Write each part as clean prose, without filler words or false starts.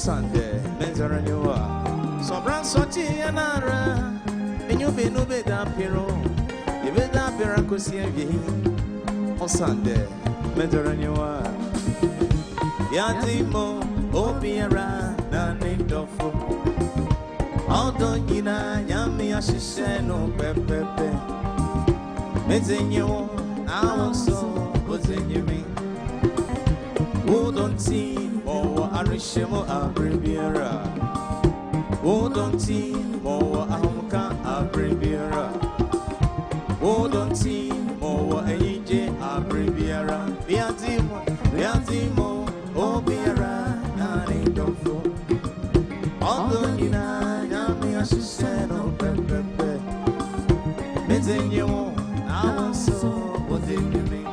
Osande Mezaranyua Sobran Soti Yanara and you be no better Piro Ibeda Piracosia Osande Mezaranyua Yatimo Obiara Nani Dofo Donyina Yami Ashisheno Pepe Mezenyo Aoso Ozenyumi Who don't see Arishemo Abribiera. Oh, don't see more Amka abbreviera. Oh, don't see more AJ abbreviera. Biatimo, oh, Biara, Nani Dofo. Donyina nyame asise no pepepe. Mezenyo awonso odegimi.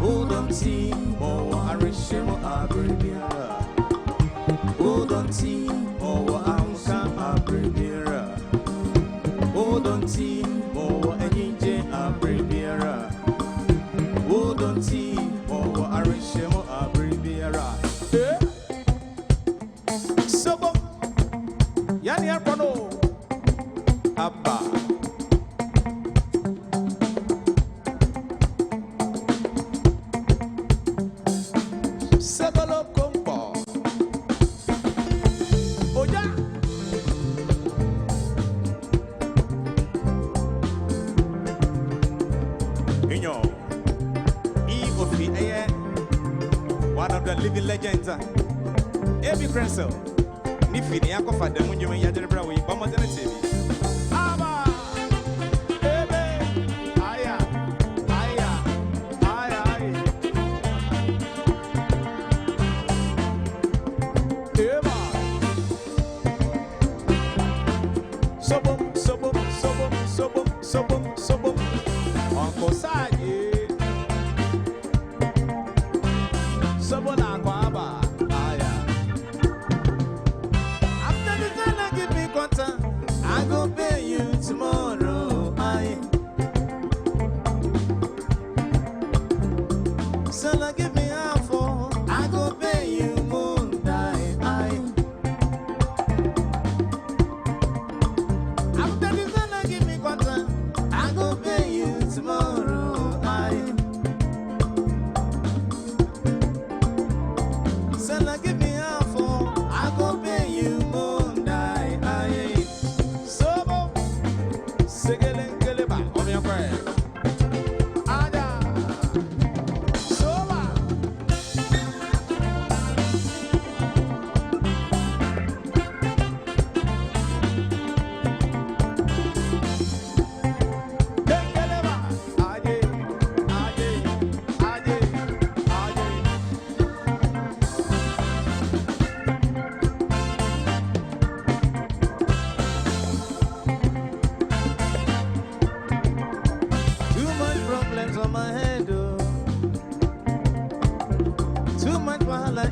Udonti mo arishemo abribiara. Udonti mo amka abribiara. Udonti mo enyinje abribiara. Udonti mo arishemo abribiara. Yani akono abba sebalo kompo oja inyo ofi one of the living legends Ebi Crescent Nifini yako fada munyo ya debra we ba maternity aba ebe aya eba sobom onko saje sobona kwa aba I go pay you tomorrow. So give me half for I go pay you moon die. After this, give me quarter. I go pay you tomorrow. So give me half for I go pay you moon die.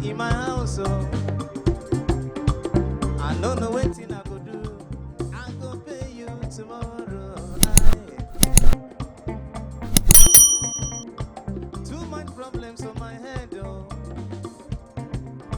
In my house, I don't know what I go do. I go pay you tomorrow. Too much problems.